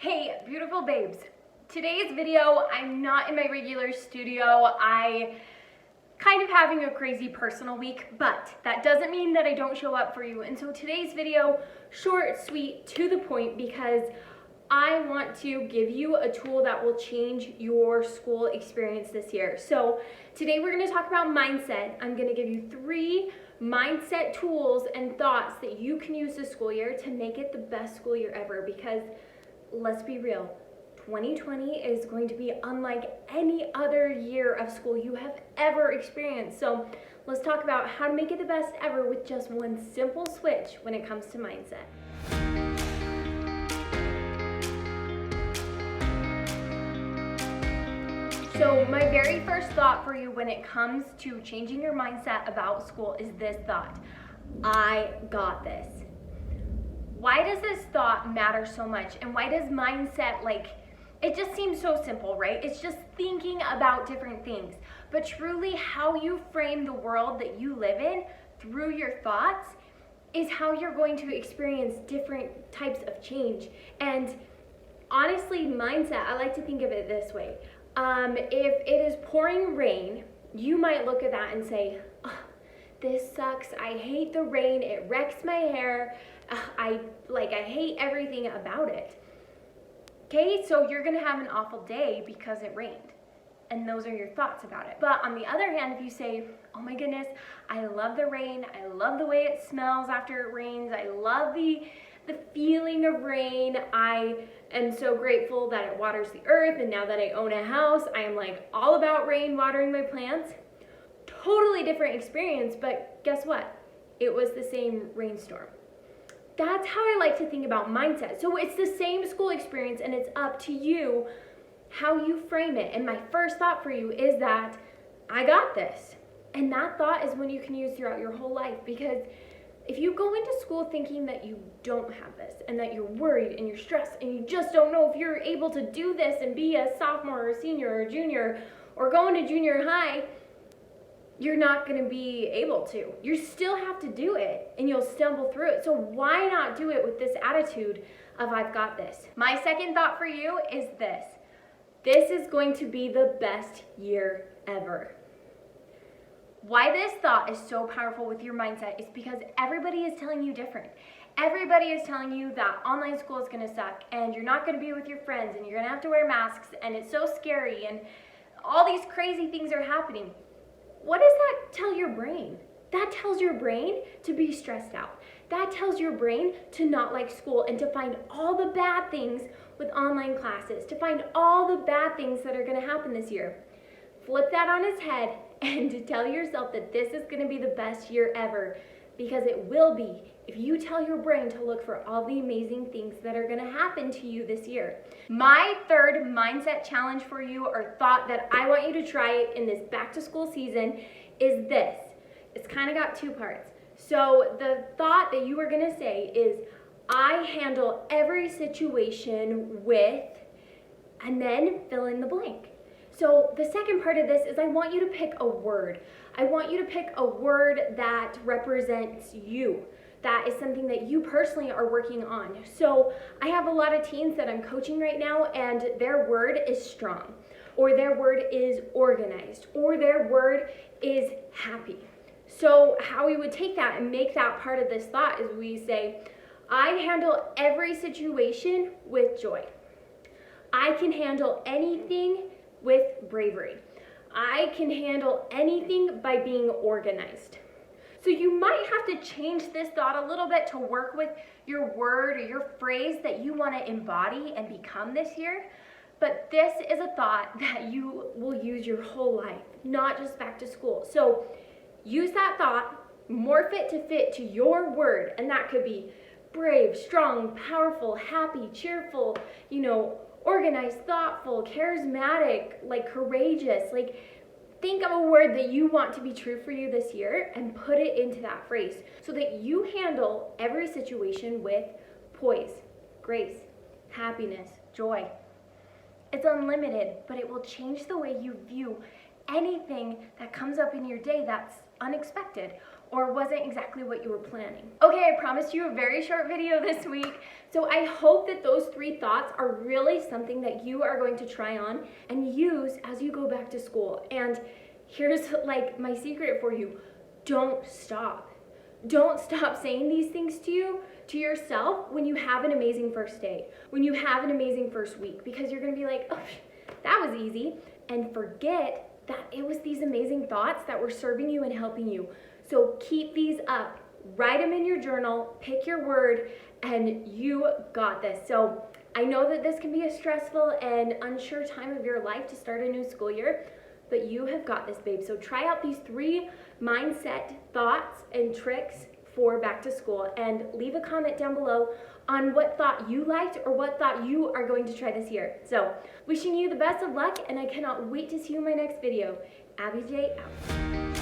Hey, beautiful babes. Today's video, I'm not in my regular studio. I kind of having a crazy personal week, but that doesn't mean that I don't show up for you. And so today's video, short, sweet, to the point, because I want to give you a tool that will change your school experience this year. So today we're going to talk about mindset. I'm going to give you 3 mindset tools and thoughts that you can use this school year to make it the best school year ever, because let's be real, 2020 is going to be unlike any other year of school you have ever experienced. So let's talk about how to make it the best ever with just one simple switch when it comes to mindset. So my very first thought for you when it comes to changing your mindset about school is this thought: I got this. Why does this thought matter so much? And why does mindset, it just seems so simple, right? It's just thinking about different things. But truly, how you frame the world that you live in through your thoughts is how you're going to experience different types of change. And honestly, mindset, I like to think of it this way. If it is pouring rain, you might look at that and say, oh, this sucks. I hate the rain. It wrecks my hair. I hate everything about it. Okay, so you're gonna have an awful day because it rained. And those are your thoughts about it. But on the other hand, if you say, oh my goodness, I love the rain. I love the way it smells after it rains. I love the feeling of rain. I am so grateful that it waters the earth. And now that I own a house, I am all about rain watering my plants. Totally different experience, but guess what? It was the same rainstorm. That's how I like to think about mindset. So it's the same school experience, and it's up to you how you frame it. And my first thought for you is that I got this. And that thought is one you can use throughout your whole life, because if you go into school thinking that you don't have this and that you're worried and you're stressed and you just don't know if you're able to do this and be a sophomore or a senior or a junior or go into junior high, you're not going to be able to. You still have to do it and you'll stumble through it. So why not do it with this attitude of I've got this? My second thought for you is this. This is going to be the best year ever. Why this thought is so powerful with your mindset is because everybody is telling you different. Everybody is telling you that online school is going to suck and you're not going to be with your friends and you're going to have to wear masks and it's so scary and all these crazy things are happening. What does that tell your brain? That tells your brain to be stressed out. That tells your brain to not like school and to find all the bad things with online classes, to find all the bad things that are going to happen this year. Flip that on its head and to tell yourself that this is going to be the best year ever, because it will be if you tell your brain to look for all the amazing things that are going to happen to you this year. My third mindset challenge for you, or thought that I want you to try in this back to school season, is this. It's kind of got 2 parts. So the thought that you are going to say is, I handle every situation with, and then fill in the blank. So the second part of this is I want you to pick a word. I want you to pick a word that represents you. That is something that you personally are working on. So I have a lot of teens that I'm coaching right now, and their word is strong, or their word is organized, or their word is happy. So how we would take that and make that part of this thought is we say, I handle every situation with joy. I can handle anything with bravery. I can handle anything by being organized. So you might have to change this thought a little bit to work with your word or your phrase that you want to embody and become this year. But this is a thought that you will use your whole life, not just back to school. So use that thought, morph it to fit to your word. And that could be brave, strong, powerful, happy, cheerful, organized, thoughtful, charismatic, courageous. Think of a word that you want to be true for you this year and put it into that phrase so that you handle every situation with poise, grace, happiness, joy. It's unlimited, but it will change the way you view anything that comes up in your day that's unexpected or wasn't exactly what you were planning. Okay, I promised you a very short video this week, So I hope that those 3 thoughts are really something that you are going to try on and use as you go back to school. And here's like my secret for you. Don't stop. Don't stop saying these things to yourself when you have an amazing first day, when you have an amazing first week, because you're gonna be like, oh, that was easy, and forget that it was these amazing thoughts that were serving you and helping you. So keep these up, write them in your journal, pick your word, and you got this. So I know that this can be a stressful and unsure time of your life to start a new school year, but you have got this, babe. So try out these 3 mindset thoughts and tricks for back to school, and leave a comment down below on what thought you liked or what thought you are going to try this year. So wishing you the best of luck, and I cannot wait to see you in my next video. Abbi J out.